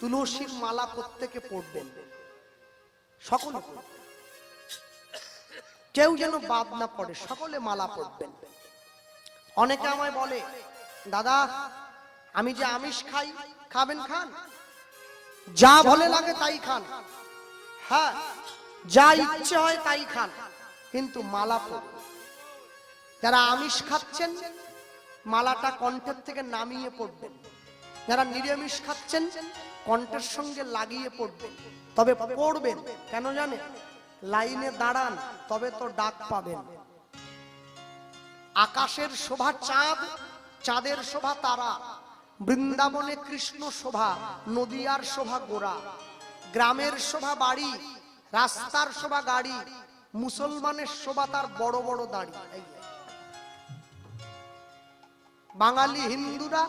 তুলসীর মালা প্রত্যেকে পড়বেন, সকলে পড়বেন, কেউ যেন বাদ না পড়ে, সকলে মালা পড়বেন। অনেকে আমায় বলে, দাদা আমি যে আমিষ খাই, খাবেন খান, যা ভালো লাগে তাই খান, হ্যাঁ যা ইচ্ছে হয় তাই খান, কিন্তু মালা পড়ুন। যারা আমিষ খাচ্ছেন মালাটা কণ্ঠের থেকে নামিয়ে পড়বেন, যারা নিরামিষ খাচ্ছেন কণ্ঠের সঙ্গে লাগিয়ে পড়বেন। তবে পড়বেন কেন জানেন? লাইনে দাঁড়ান তবে তো ডাক পাবেন। আকাশের শোভা চাঁদ, চাঁদের শোভা তারা, বৃন্দাবনে কৃষ্ণ শোভা, নদিয়ার শোভা গোরা, গ্রামের শোভা বাড়ি, রাস্তার শোভা গাড়ি, মুসলমানের শোভা তার বড় বড় দাড়ি। বাঙালি হিন্দুরা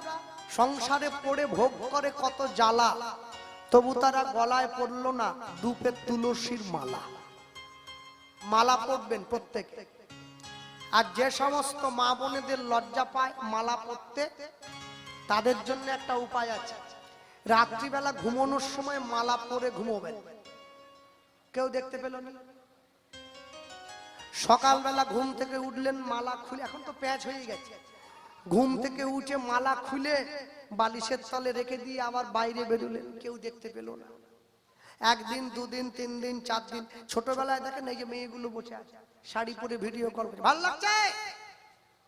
সংসারে পড়ে ভোগ করে কত জ্বালা, তবু তারা গলায় পড়ল না দুপে তুলসীর মালা। মালা পড়বেন প্রত্যেকে। আর যে সমস্ত মা বোনেদের লজ্জা পায় মালা পড়তে, তাদের জন্য একটা উপায় আছে। রাত্রিবেলা ঘুমানোর সময় মালা পরে ঘুমোবেন, কেউ দেখতে পেল না। সকালবেলা ঘুম থেকে উঠলেন মালা খুলে, এখন তো প্যাচ হয়ে গেছে, ঘুম থেকে উঠে মালা খুলে বালিশের তলে রেখে দিয়ে আবার বাইরে বেরোলেন, কেউ দেখতে পেল না। একদিন, দুদিন, 3 দিন, 4 দিন। ছোটবেলায় দেখেন এই যে মেয়েগুলো বসে আছে শাড়ি পরে ভিডিও কল করে, ভালো লাগছে?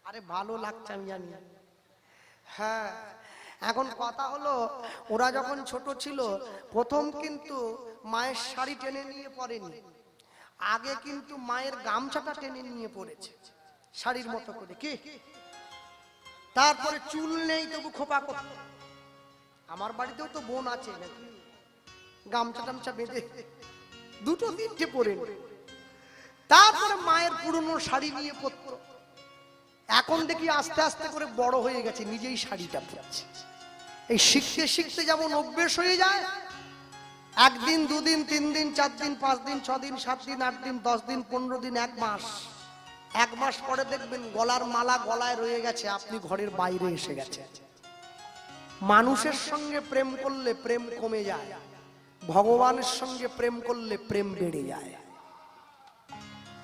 আরে ভালো লাগছে আমি জানি, হ্যাঁ। এখন কথা হলো, ওরা যখন ছোট ছিল প্রথম কিন্তু মায়ের শাড়ি টেনে নিয়ে পরেনি, আগে কিন্তু মায়ের গামছাটা টেনে নিয়ে পড়েছে শাড়ির মতো করে, কি? তারপরে চুল নেই তবু খোপা করত। আমার বাড়িতেও তো বোন আছে নাকি, গামছা টামছা বেঁধে 2-3টে পরে, তারপরে মায়ের পুরনো শাড়ি নিয়ে পরত। এখন দেখি আস্তে আস্তে করে বড় হয়ে গেছে, নিজেই শাড়িটা পরছে। এই শিখতে শিখতে যেমন অভ্যেস হয়ে যায়, 1 দিন, 2 দিন, 3 দিন, 4 দিন, 5 দিন, 6 দিন, 7 দিন, 8 দিন, 10 দিন, 15 দিন, 1 মাস। 1 মাস পরে দেখবেন গলার মালা গলায় রয়ে গেছে, আপনি ঘরের বাইরে এসে গেছে। মানুষের সঙ্গে প্রেম করলে প্রেম কমে যায়, ভগবানের সঙ্গে প্রেম করলে প্রেম বেড়ে যায়।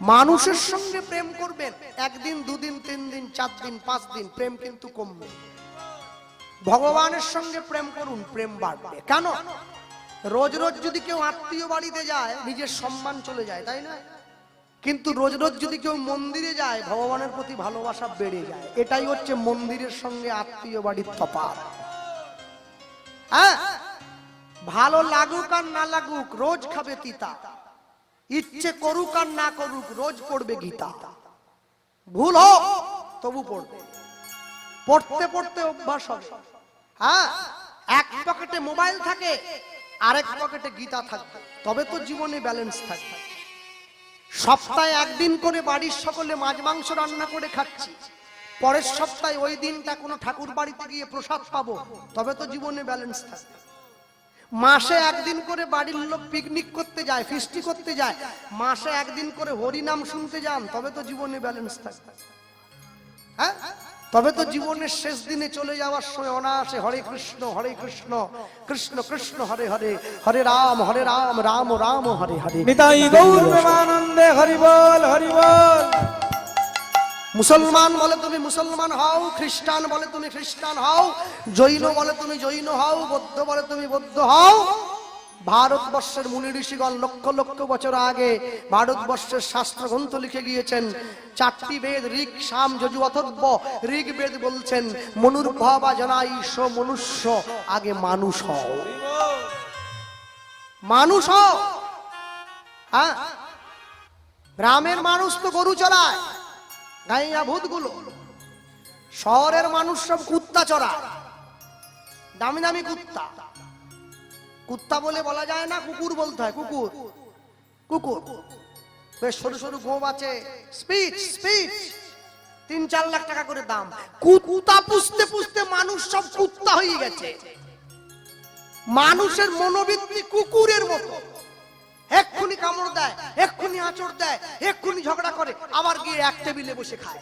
মানুষের সঙ্গে প্রেম করবেন 1 দিন, 2 দিন, 3 দিন, 4 দিন, 5 দিন, প্রেম কিন্তু কমবে। ভগবানের সঙ্গে প্রেম করুন, প্রেম বাড়বে। কেন? রোজ রোজ যদি কেউ আত্মীয় বাড়িতে যায় নিজের সম্মান চলে যায়, তাই না? কিন্তু রোজ রোজ যদি কেউ মন্দিরে যায় ভগবানের প্রতি ভালোবাসা বেড়ে যায়। এটাই হচ্ছে মন্দিরের সঙ্গে আত্মীয় বাড়ির তফাৎ। হ্যাঁ, ভালো লাগুক আর না লাগুক রোজ খাবে তিতা, ইচ্ছে করুক আর না করুক রোজ পড়বে গীতা। ভুল হোক তবু পড়বে, পড়তে পড়তে অভ্যাস হবে। হ্যাঁ, এক পকেটে মোবাইল থাকে, আরেক পকেটে গীতা থাকবে, তবে তো জীবনে ব্যালেন্স থাকবে। সপ্তাহে 1 দিন করে বাড়ির সকলে মাছ মাংস রান্না করে খাচ্ছি, পরের সপ্তাহে ওই দিনটা কোনো ঠাকুর বাড়িতে গিয়ে প্রসাদ পাবো, তবে তো জীবনে ব্যালেন্স থাকবে। মাসে 1 দিন করে বাড়ির লোক পিকনিক করতে যায়, ফিস্টি করতে যায়, মাসে 1 দিন করে হরিনাম শুনতে যান, তবে তো জীবনে ব্যালেন্স থাকবে। হ্যাঁ, তবে তো জীবনের শেষ দিনে চলে যাওয়ার সময় অনায়াসে হরে কৃষ্ণ কৃষ্ণ কৃষ্ণ হরে হরে, হরে রাম রাম রাম হরে হরে। নিতাই গৌর প্রেমানন্দে হরি বল হরি বল। মুসলমান বলে তুমি মুসলমান হও, খ্রিস্টান বলে তুমি খ্রিস্টান হও, জৈন বলে তুমি জৈন হও, বৌদ্ধ বলে তুমি বৌদ্ধ হও। ভারতবর্ষের মুনি ঋষিগণ লক্ষ লক্ষ বছর আগে ভারতবর্ষের শাস্ত্র গ্রন্থ লিখে গিয়েছেন। 4টি বেদ ঋক, সাম, যজু, অথর্ব। ঋক বেদ বলছেন মনুর্ভবা জনাইশ মনুষ্য, আগে মানুষ হও, মানুষ হও। হ্যাঁ, গ্রামের মানুষ তো গরু চড়ায়, গাইয়া ভূতগুলো। শহরের মানুষ সব কুত্তা চড়ায়, দামি দামি কুত্তা। কুত্তা বলে বলা যায় না, কুকুর বলতে হয়। কুকুর কুকুর বেশ সরু সরু গোপ আছে, স্পিচ স্পিচ, 3-4 লাখ টাকা করে দাম। কুত্তা পুষতে পুষতে মানুষ সব কুত্তা হয়ে গেছে। মানুষের মনোবৃত্তি কুকুরের মতো, এক্ষুনি কামড় দেয়, এক্ষুনি আঁচড় দেয়, এক্ষুনি ঝগড়া করে, আবার গিয়ে এক টেবিলে বসে খায়।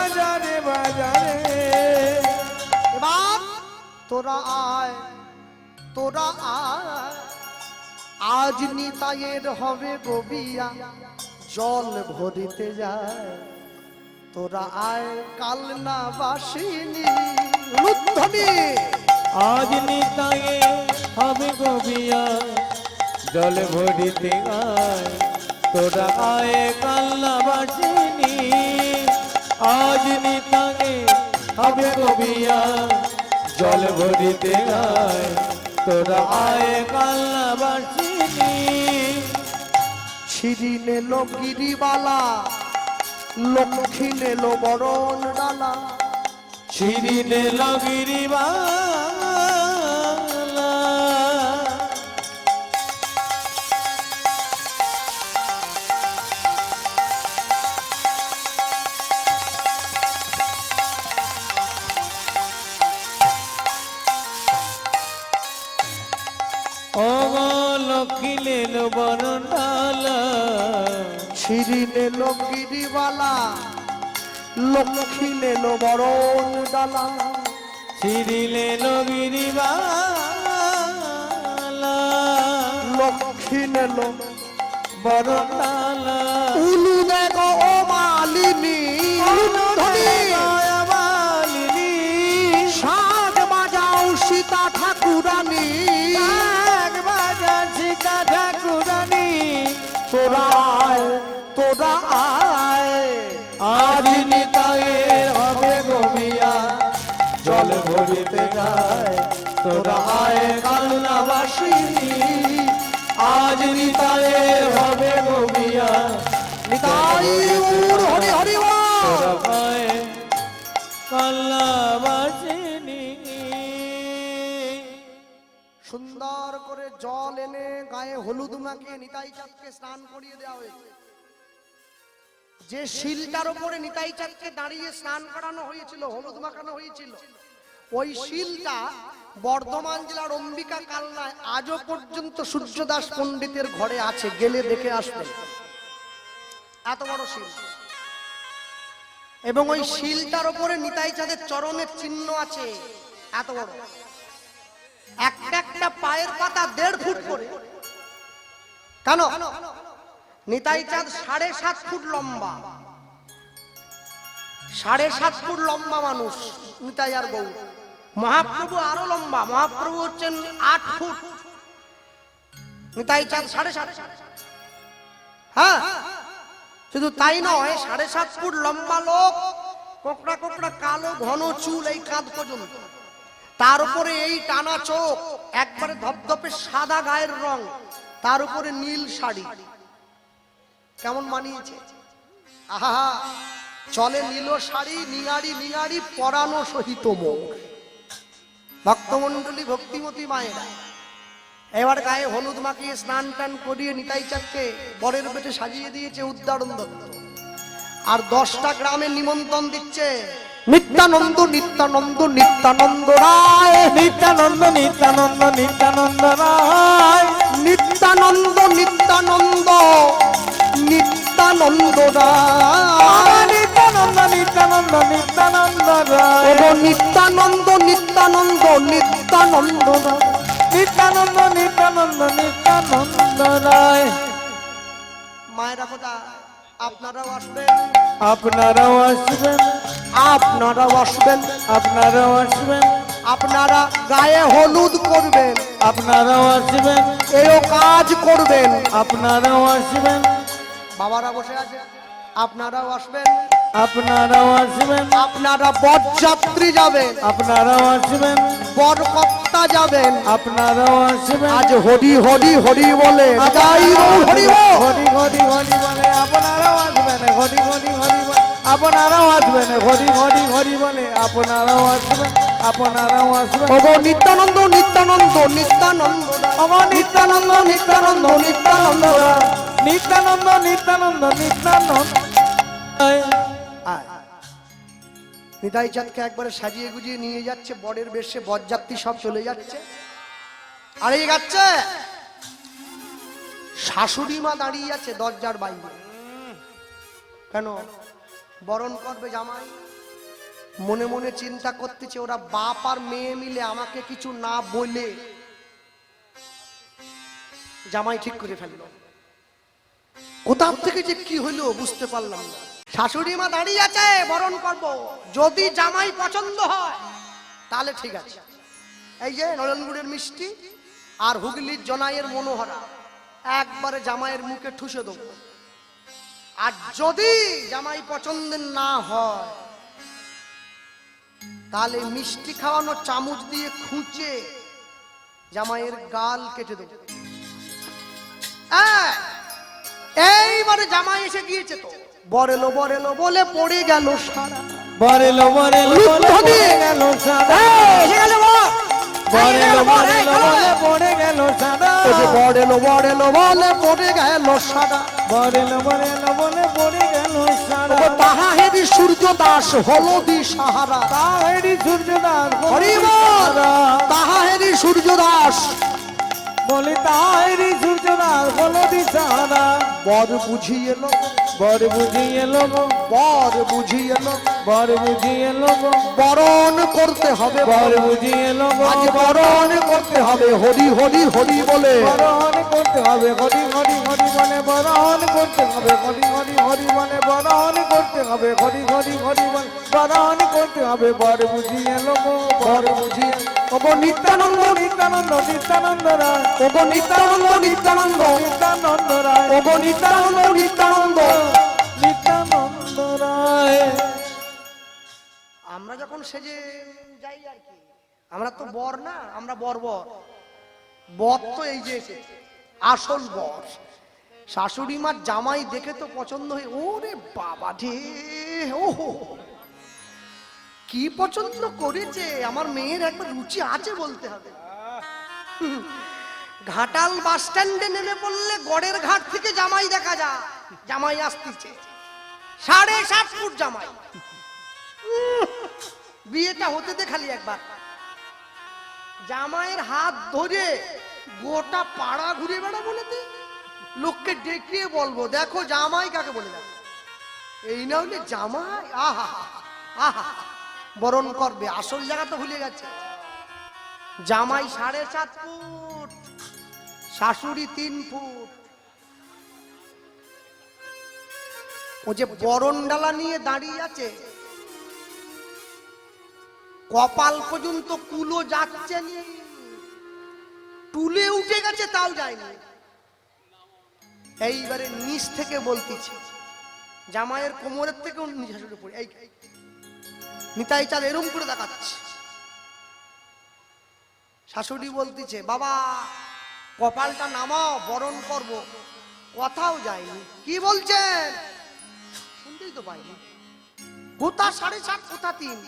বাজারে বাজারে। এবার তোরা আয়, তোরা আয়, আজ নিতাইয়ের হবে গবিয়া, জল ভরিতে যায়। তোরা আয়, কাল না বাসিনি রুদ্ধনি। আজ নিতায়ে হবে গবিয়া, জল ভরিতে গায়। তোরা আয় কাল্লা বাসিনি। আজ নিতায়ে হবে গবিয়া, জল ভরিতে গায়। তোরা আয় কাল্লা বাসিনি। ছিরি নেল গিরিবালা, লক্ষ্মী নেল বরণ ডালা। ছিরিনে লগিরিবালা। ও লক্ষ্মী লেল বরণালা। ছিরি নেল গিরিবালা, লক্ষ্মী নেল বরণ ডালা। ছিরিলে লগিরিবালা। লক্ষ্মী নেল বরণালা। উলু দেগ ও মালিনী, মালিনী। সাজ বাজাও সীতা ঠাকুরানী। সীতা ঠাকুরানী। তোরা আয়, তোরা আয়, আজ নিতায়ের হবে গবিয়া, জল ভরিতে গায়। তোরা আয় কাল্লা বাসিনী। আজ নিতায়ের হবে গবিয়া, নিতাই উর হরি হরি বল। তোরা আয় কাল্লা বাসিনী। সুন্দর করে জল এনে গায়ে হলুদ মাখিয়ে নিতাই চাঁদকে স্নান করিয়ে দেওয়া হয়েছে। যে শিলটার উপরে নিতাই চাঁদকে দাঁড়িয়ে স্নান করানো হয়েছিল, হলুদ মাখানো হয়েছিল, ওই শিলটা বর্ধমান জেলার অম্বিকা কালনায় আজও পর্যন্ত সূর্যদাস পণ্ডিতের ঘরে আছে, গেলে দেখে আসবেন। এত বড় শিল, এবং ওই শিলটার উপরে নিতাই চাঁদের চরণের চিহ্ন আছে, এত বড়। একটা একটা পায়ের পাতা 1.5 ফুট করে। কেন? নিতাই চাঁদ 7.5 ফুট লম্বা, 7.5 ফুট লম্বা মানুষ নিতাই আর গৌর। মহাপ্রভু আরো লম্বা, মহাপ্রভু হচ্ছেন 8 ফুট, নিতাই চাঁদ 7.5। হ্যাঁ, শুধু তাই নয়, 7.5 ফুট লম্বা লোক, কোকড়া কোকড়া কালো ঘন চুল এই কাঁধ পর্যন্ত, তার উপরে এই টানা চোখ, একবারে ধপধপে সাদা গায়ের রং, তার উপরে নীল শাড়ি। কেমন মানিয়েছে? আহা, চলে নীল শাড়ি, নিঙাড়ি নিঙাড়ি পরানো সহিত মুখ। ভক্তমন্ডলী, ভক্তিমতী মায়েরা, এবার গায়ে হলুদ মাখিয়ে স্নান টান করিয়ে নিতাই চাঁদকে বরের বেটে সাজিয়ে দিয়েছে উদ্দারণ দত্ত। আর 10টা গ্রামে নিমন্ত্রণ দিচ্ছে। নিত্যানন্দ নিত্যানন্দ নিত্যানন্দ রায়, নিত্যানন্দ নিত্যানন্দ নিত্যানন্দ রায়। নিত্যানন্দ নিত্যানন্দ নিত্যানন্দ রায়, নিত্যানন্দ নিত্যানন্দ নিত্যানন্দ রায়। এবং নিত্যানন্দ নিত্যানন্দ নিত্যানন্দ রায়, নিত্যানন্দ নিত্যানন্দ নিত্যানন্দ রায়। মায়েরা কোথায়? আপনারাও আসবেন, আপনারাও আসবেন, আপনারাও আসবেন, আপনারাও আসবেন, আপনারা গায়ে হলুদ করবেন, আপনারাও আসবেন, এও কাজ করবেন। আপনারাও আসবেন, বাবারা বসে আছে, আপনারাও আসবেন, আপনারাও আসবেন, আপনারা বরযাত্রী যাবেন, আপনারাও আসবেন, বরকর্তা যাবেন। আপনারাও আসবেন। আজ হরি হরি হরি বলে যাই হরি বল। হরি হরি হরি বলে আপনারাও আসবেন, হরি হরি হরি বলে আপনারাও আসবেন, হরি হরি হরি বলে আপনারাও আসবেন, আপনারাও আসবেন। ওগো নিত্যানন্দ নিত্যানন্দ নিত্যানন্দ, ওগো নিত্যানন্দ নিত্যানন্দ নিত্যানন্দ, নিত্যানন্দ নিত্যানন্দ নিত্যানন্দ। নিতাই চাঁদকে একবারে সাজিয়ে গুজিয়ে নিয়ে যাচ্ছে বরের বেশে, বরযাত্রী সব চলে যাচ্ছে। আর এই যাচ্ছে, শাশুড়ি মা দাঁড়িয়ে আছে দরজার বাইরে। কেন? বরণ করবে জামাই, মনে মনে চিন্তা করতেছে ওরা বাপ আর মেয়ে মিলে আমাকে কিছু না বলে জামাই ঠিক করে ফেললো। কোথা থেকে যে কি হলো বুঝতে পারলাম না। শাশুড়ি মা দাঁড়িয়ে আছে, বরণ করব, যদি জামাই পছন্দ হয় তাহলে ঠিক আছে। এই যে নরেন্দ্রের মিষ্টি আর হুগলির জনাইয়ের মনোহরা একবারে জামাইয়ের মুখে ঠুসে দেবো। আর যদি জামাই পছন্দের না হয় তাহলে মিষ্টি খাওয়ানো চামচ দিয়ে খুঁচে জামাইয়ের গাল কেটে দেবো। এইবারে জামাই এসে গিয়েছে তো, বরেলো বরেলো বলে পড়ে গেল সারা। বরেলো বরেলো বলে পড়ে গেল সারা। বরেলো বরেলো বলে পড়ে গেল সারা। বরেলো বরেলো বলে পড়ে গেল সারা। বরেলো বরেলো বলে পড়ে গেল সারা। তাহাহেরি সূর্য দাস হলদি সাহারা। তাহেরি সূর্য দাস তাহাহেরি সূর্য দাস বলে তাহেরি সূর্য দাস হলদি সাহারা। বর বুঝিয়ে এলো, বর বুঝিয়ে এলো, বর বুঝিয়ে এলো, বর বুঝিয়ে এলো, বরণ করতে হবে, বর বুঝিয়ে এলো, আজ বরণ করতে হবে। হরি হরি হরি বলে বরণ করতে হবে, হরি হরি হরি বলে বরণ করতে হবে, হরি হরি হরি বলে বরণ করতে হবে, হরি হরি হরি বলে বরণ করতে হবে। বর বুঝিয়ে এলো, বর বুঝিয়ে ওগো নিত্যানন্দ, নিত্যানন্দ নিত্যানন্দ রায়, ওগো নিত্যানন্দ নিত্যানন্দ, নিত্যানন্দ রায়, ওগো নিত্যানন্দ নিত্যানন্দ, নিত্যানন্দ রায়। আমরা যখন সেজে যাই আর কি, আমরা তো বর না, আমরা বর বর বর তো এই যে এসেছে আসল বর। শাশুড়ি মার জামাই দেখে তো পছন্দ হয়ে, ওরে বাবা রে, ও কি পছন্দ করেছে আমার মেয়ের, একবার রুচি আছে বলতে হবে। ঘাটাল বাস স্ট্যান্ডে নেমে পড়লে গড়ের ঘাট থেকে জামাই দেখা যায়, জামাই আসতেছে 7.5 ফুট জামাই। বিয়েটা হতে দে খালি একবার, জামাইয়ের হাত ধরে গোটা পাড়া ঘুরে বেড়া বলে দে, লোককে ডেকে বলবো দেখো জামাই কাকে বলে যাবে। এই না হলে জামাই আহা আহা বরণ করবে, আসল জায়গা তো ভুলে গেছে। জামাই 7.5 ফুট, শাশুড়ি 3 ফুট। ও যে বরণ ডালা নিয়ে দাঁড়িয়ে আছে, কপাল পর্যন্ত কুলো যাচ্ছে, টুলে উঠে গেছে তাও যায়নি। এইবারে নিচ থেকে বলতেছি, জামাইয়ের কোমরের থেকেও শাশুড়ি পড়ে, এই নিতাই চাঁদ এরম করে দেখাচ্ছে। শাশুড়ি বলতেছে বাবা কপালটা নামাও, বরণ করব। কথাও যায়নি। কি বলছেন শুনতেই তো পাইনি, কোথা 7.5 কোথা 3,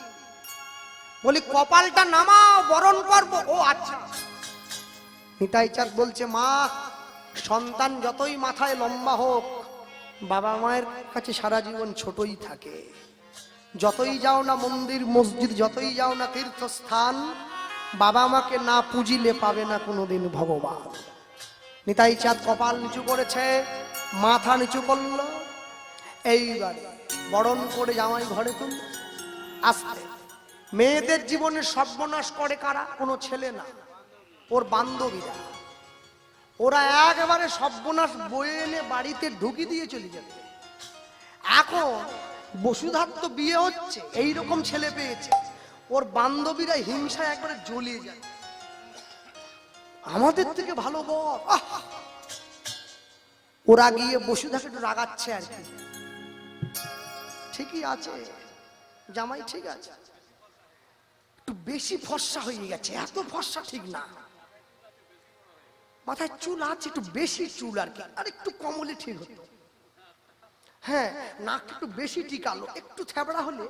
বলি কপালটা নামাও বরণ করব। ও আচ্ছা। নিতাই চাঁদ বলছে মা, সন্তান যতই মাথায় লম্বা হোক বাবা মায়ের কাছে সারা জীবন ছোটই থাকে। যতই যাও না মন্দির মসজিদ, যতই যাও না তীর্থস্থান, বাবা মাকে না পুজিলে পাবে না কোনোদিন ভগবান। নিতাই চাঁদ কপাল নিচু করেছে, মাথা নিচু করলো, এইবারে বরণ করে জামাই ঘরে তুলল। আসতে মেয়েদের জীবনে সর্বনাশ করে কারা? কোনো ছেলে না, ওর বান্ধবীরা। ওরা একেবারে সর্বনাশ বয়ে এনে বাড়িতে ঢুকি দিয়ে চলে যাবে। এখন বসুধার তো বিয়ে হচ্ছে, এইরকম ছেলে পেয়েছে, ওর বান্ধবীরা হিংসায় একবারে জ্বলিয়ে যায়। আমাদের থেকে ভালো বর, ওরা গিয়ে বসুধাকে একটু রাগাচ্ছে আর কি। ঠিকই আছে জামাই, ঠিক আছে, একটু বেশি ফর্সা হয়ে গেছে, এত ফর্সা ঠিক না, মাথায় চুল আছে একটু বেশি চুল আর কি, আর একটু কমলে ঠিক হতো। হ্যাঁ নাক একটু বেশি টিকালো, একটু থ্যাবড়া হলে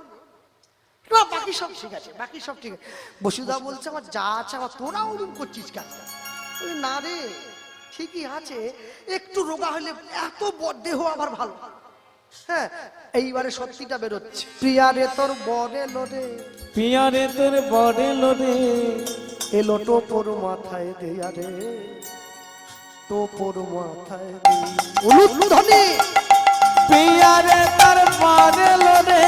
বাকি সব ঠিক আছে, বাকি সব ঠিক আছে। বসুধা বলছে আমার যা আছে, আমার তোরা ওরকম করছিস কেন? না রে ঠিকই আছে, একটু রোগা হলে এত দেহ আবার ভালো। হ্যাঁ এইবারে সত্যিটা বেরোচ্ছে। প্রিয়া রে তোর বর এলো রে, প্রিয়া রে তোর বর এলো রে, এলো টোপর মাথায় দেয়া রে, টোপর মাথায় দে। উলুধ্বনি প্রিয়া রে তোর বর এলো রে,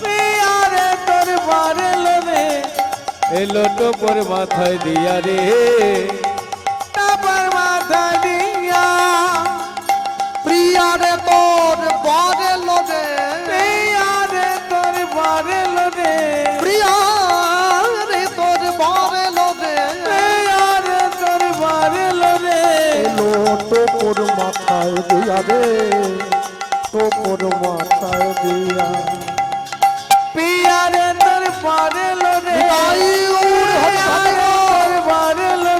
প্রিয়া রে এলো টোপর মাথায় দিয়া রে টোপর মাথায় দিয়া প্রিয়া রে তোর বর এলো রে, প্রিয়া রে তোর বর এলো রে, প্রিয়া রে তোর বর এলো রে, প্রিয়া রে তোর বর এলো রে, এলো টোপর মাথায় দিয়া রে, টোপর মাথায় দিয়া প্রিয়া রে তোর বর এলো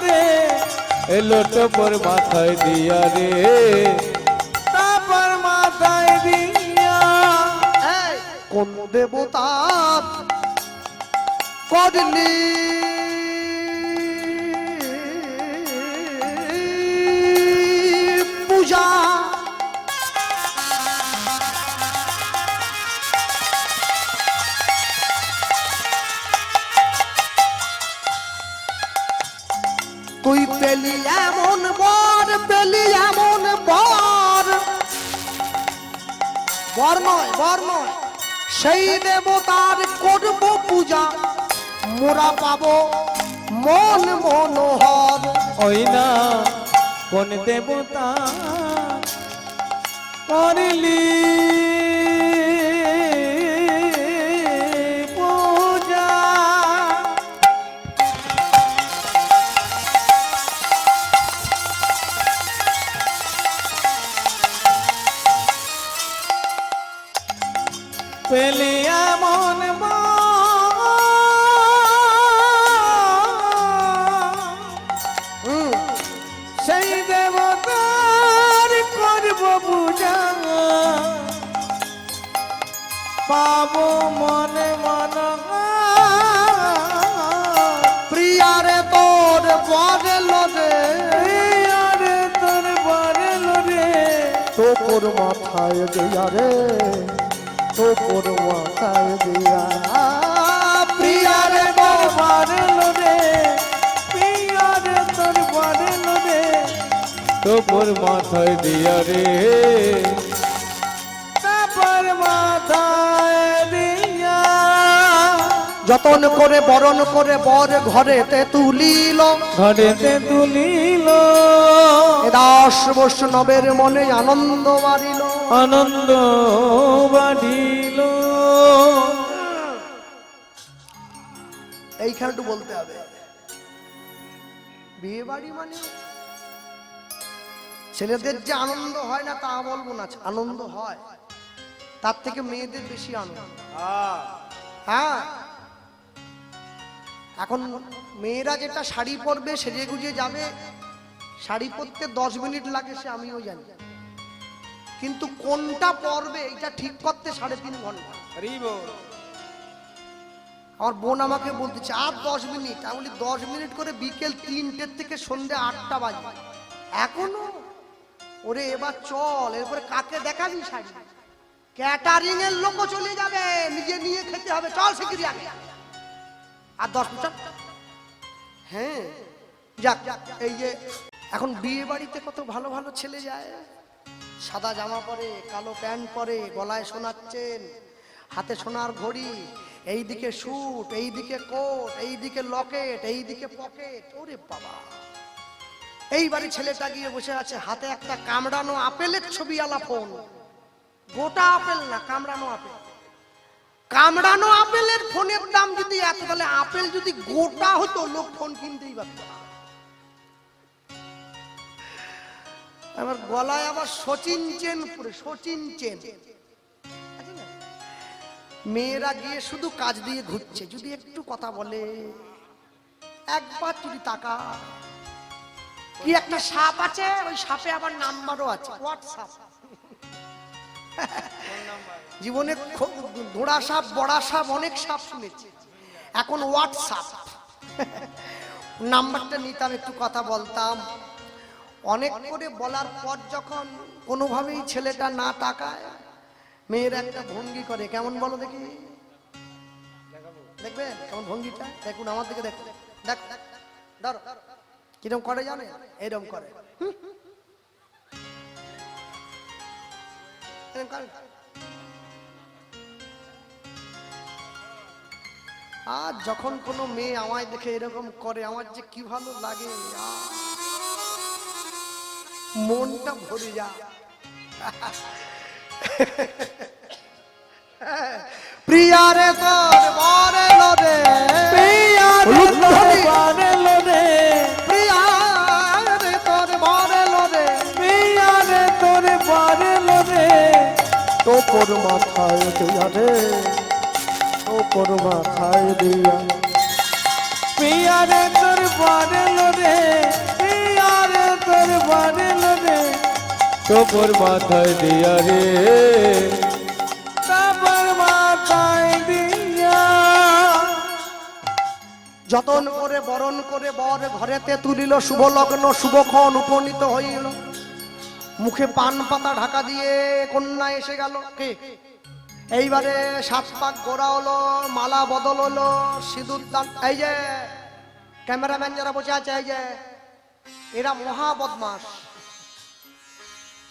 রে, এলো টোপর মাথায় দিয়া রে টোপর মাথায় দিয়া। কোন দেবতা করলি পূজা, তুই পেলি এমন বর, পেলি এমন বর, বর নয় বর নয়, সেই দেবতার করব পূজা, মোরা পাবো মন মনোহর। ওই না কোন দেবতা করলি পূজা, পেলি এমন সেই দেবতার করব পূজা, পাবো মনে মন প্রিয়া রে তোর বরেল রে, প্রিয়া রে তোর বরেল রে, তোর মাথায় দিয়া রে, তোর মাথায় দিয়া প্রিয়া রে তোর বরেল রে, প্রিয়া রে তোর বরেল রে, তোর মাথায় দিয়া রে তোর মাথায় দিয়া। যতন করে বরণ করে বর ঘরেতে তুলিল, ঘরেতে তুলিল, 10 বৈষ্ণবের মনে আনন্দ বাড়িল, আনন্দ বাড়িল। এইখানে একটু বলতে হবে, বিয়ে বাড়ি মানে ছেলেদের যে আনন্দ হয় না তা বলবো না, আনন্দ হয়, তার থেকে মেয়েদের বেশি আনন্দ। হ্যাঁ, এখন মেয়েরা যেটা শাড়ি পরবে সেজে গুজে যাবে, শাড়ি পরতে 10 মিনিট লাগে সে আমিও জানি, কিন্তু কোনটা পরবে এটা ঠিক করতে 3.5 ঘন্টা। আমার বোন আমাকে বলতেছে আর 10 মিনিট, আমি বলি 10 মিনিট করে বিকেল 3টে থেকে সন্ধ্যে 8টা বাজে এখনো? ওরে এবার চল, এরপরে কাকে দেখাবি শাড়ি? ক্যাটারিং এর লোকও চলে যাবে, নিজে নিয়ে খেতে হবে, চল শিগগিরি আগে। আর 10 মিনিট। হ্যাঁ যাক, এই যে এখন বিয়ে বাড়িতে কত ভালো ভালো ছেলে যায়, সাদা জামা পরে, কালো প্যান্ট পরে, গলায় সোনার চেন, হাতে সোনার ঘড়ি, এইদিকে স্যুট, এইদিকে কোট, এইদিকে লকেট, এইদিকে পকেট। ওরে বাবা, এইবারে ছেলেটা গিয়ে বসে আছে, হাতে একটা কামড়ানো আপেলের ছবি আলা ফোন, গোটা আপেল না, কামড়ানো আপেল। কামড়ানো আপেলের ফোনের দাম যদি এত, তাহলে আপেল যদি গোটা হতো লোক ফোন কিনতেই পারত না। আমার গলায় আবার সচিন চেন পরে, সচিন চেন। মেয়েরা গিয়ে শুধু কাজ দিয়ে ঘুরছে, যদি একটু কথা বলে, একবার যদি তাকা, কি একটা সাপ আছে, ওই সাপে আবার নাম্বারও আছে, হোয়াটসঅ্যাপ। জীবনে ঘোড়া সাপ, বড়া সাপ, অনেক সাপ শুনেছি, এখন হোয়াটসঅ্যাপ। নাম্বারটা নিতাম, একটু কথা বলতাম। অনেক করে বলার পর যখন কোনোভাবেই ছেলেটা না তাকায়, মেয়ের একটা ভঙ্গি করে, কেমন বলো দেখি, দেখবেন কেমন ভঙ্গিটা, দেখুন আমার দিকে, দেখুন, দেখ ধরো কিরকম করে জানে, এরকম করে, আর যখন কোনো মেয়ে আমায় দেখে এরকম করে আমার যে কি ভালো লাগে, মনটা ভরে যায়। প্রিয়ারে তোর বরে লোরে, প্রিয়ারে তোর বরে লোরে, প্রিয়ারে তোর বরে লোরে, প্রিয়ারে তোর বরে লোরে, তোর মাথায় দিয়া রে, তোর মাথায় দিয়া, প্রিয়ারে তোর বরে লোরে, প্রিয়ারে তোর বরে লোরে, তোর মাথায় দিয়া রে, তোর মাথায় দিয়া। যতন করে বরণ করে বর ঘরেতে তুলিল, শুভ লগ্ন শুভক্ষণ উপনীত হইল। মুখে পান পাতা ঢাকা দিয়ে কন্যা এসে গেল। কে? এইবারে 7 পাক গোড়া হলো, মালা বদল হলো, সিঁদুর দান। এই যে ক্যামেরাম্যান যারা বসে আছে, এই যে এরা মহা বদমাস।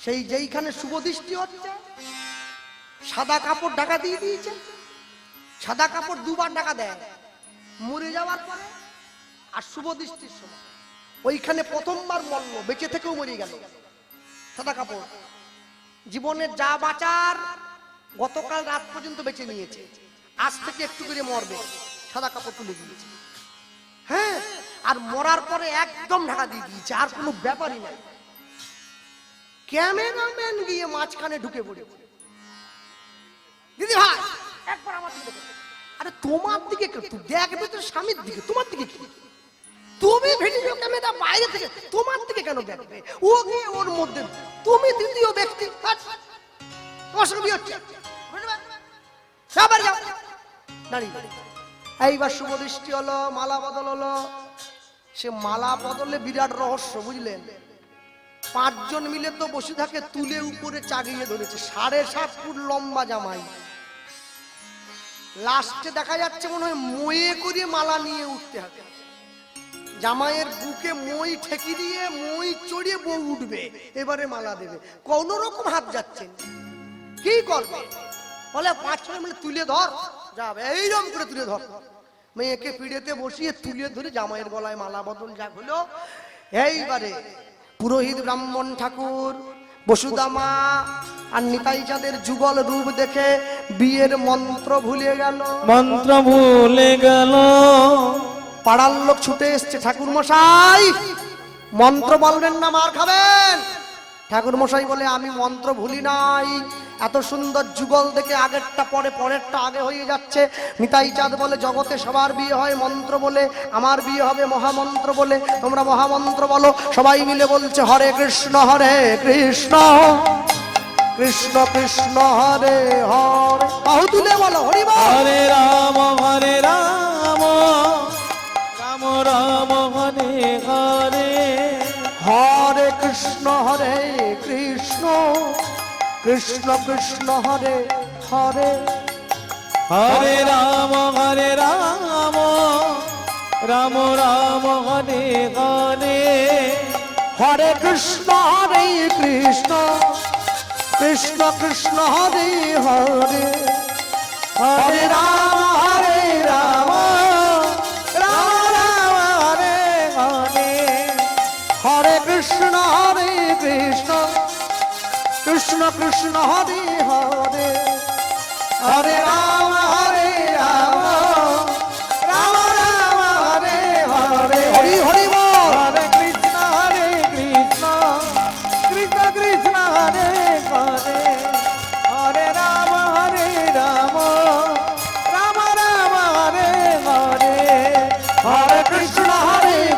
সেই যেইখানে শুভ দৃষ্টি হচ্ছে সাদা কাপড় ঢাকা দিয়ে দিয়েছে। সাদা কাপড় 2 বার ঢাকা দেয়, মরে যাওয়ার পরে আর শুভ দৃষ্টির সময়। ওইখানে প্রথমবার মরল, বেঁচে থেকেও মরে গেল। সাদা কাপড় জীবনের যা বাঁচার গতকাল রাত পর্যন্ত বেঁচে নিয়েছে, আজ থেকে একটু করে মরবে, সাদা কাপড় তুলে দিয়েছে। হ্যাঁ, আর মরার পরে একদম ঢাকা দিয়ে দিয়েছে, আর কোনো ব্যাপারই নাই। ক্যামেরাম্যান গিয়ে মাঝখানে ঢুকে পড়ে, দিদি ভাই একবার আমার দিকে দেখো। আরে তোমার দিকে কেন? তুই দেখবে তোর স্বামীর দিকে, তোমার দিকে কি? তুমি ভিডিও ক্যামেরা বাইরে থেকে তোমার দিকে কেন দেখবে? ও গিয়ে ওর মধ্যে, তুমি দ্বিতীয় ব্যক্তি। অসুবিধা হচ্ছে, এইবার শুভ দৃষ্টি হলো, মালা বদল হলো। সে মালা বদলে বিরাট রহস্য, বুঝলেন? 5 জন মিলে তো বসে থাকে, তুলে উপরে চাগিয়ে ধরেছে। 7.5 ফুট লম্বা জামাই। লাস্টে দেখা যাচ্ছে মনে হয় ময়ে করে মালা নিয়ে উঠতে হবে। জামাইয়ের বুকে মই ঠেকি দিয়ে মই চড়িয়ে বউ উঠবে, এবারে মালা দেবে। কোন রকম হাত যাচ্ছে, কি করবে? বলে 5 জন মিলে তুলে ধর, যাবে এইরকম করে তুলে ধর। মেয়েকে পিড়েতে বসিয়ে তুলে ধরে জামাইয়ের গলায় মালা বদল যা হলো। এইবারে পুরোহিত ব্রাহ্মণ ঠাকুর বসুদামা আর নিতাই চাঁদের যুগল রূপ দেখে বিয়ের মন্ত্র ভুলে গেল। মন্ত্র ভুলে গেল। পাড়ার লোক ছুটে এসছে, ঠাকুর মশাই মন্ত্র বলবেন না, মার খাবেন। ঠাকুর মশাই বলে আমি মন্ত্র ভুলি নাই, এত সুন্দর যুগল দেখে আগেরটা পরে, পরেরটা আগে হয়ে যাচ্ছে। নিতাই চাঁদ বলে জগতে সবার বিয়ে হয় মন্ত্র বলে, আমার বিয়ে হবে মহামন্ত্র বলে, তোমরা মহামন্ত্র বলো। সবাই মিলে বলছে হরে কৃষ্ণ কৃষ্ণ কৃষ্ণ কৃষ্ণ হরে হরে। বাহু তুলে বলো হরি বল। হরে রাম রাম রাম হরে হরে, হরে কৃষ্ণ কৃষ্ণ কৃষ্ণ হরে হরে। হরে রাম রাম রাম হরে হরে, হরে কৃষ্ণ কৃষ্ণ কৃষ্ণ কৃষ্ণ হরে হরে। হরে রাম রাম রাম হরে হরে। হরে কৃষ্ণ কৃষ্ণ কৃষ্ণ কৃষ্ণ হরে হরে। হরে রাম রাম রাম রাম হরে হরে। হরি হরি বল। হরে কৃষ্ণ কৃষ্ণ কৃষ্ণ হরে হরে, হরে রাম রাম রাম হরে হরে। হরে কৃষ্ণ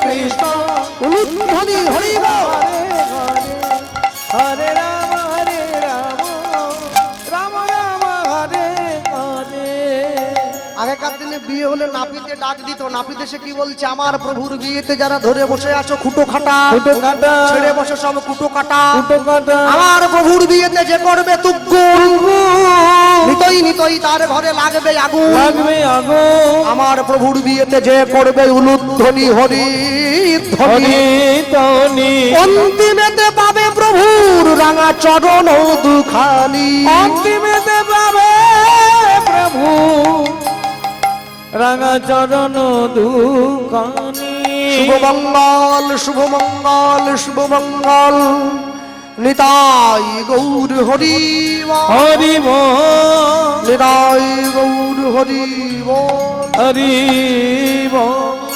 কৃষ্ণ উলুধ্বনি হরি বল। হরে রাম রাম রাম হরে হরে। আগেকার দিনে বিয়ে হলে নাপিতে ডাক দিত, নাপিতে সে কি বলছে, আমার প্রভুর বিয়েতে যারা ধরে বসে আছো খুঁটো খাটা, খুঁটো কাটা, ছেড়ে বসে সব খুঁটো কাটা, খুঁটো কাটা। আমার প্রভুর বিয়েতে যে করবে তুগ্গুল, নিতই নিতই তার ঘরে লাগবে আগুন, লাগবে আগুন। আমার প্রভুর বিয়েতে যে করবে উলুধ্বনি হরি ধ্বনি, ধ্বনি। অন্তিমেতে পাবে প্রভুর রাঙা চরণ দুখানি, অন্তিমেতে পাবে প্রভু রাঙা চরণ দুখানি শুভ মঙ্গল শুভ মঙ্গল শুভ মঙ্গল নিতাই গৌর হরি হরি বল নিতাই গৌর হরি হরি বল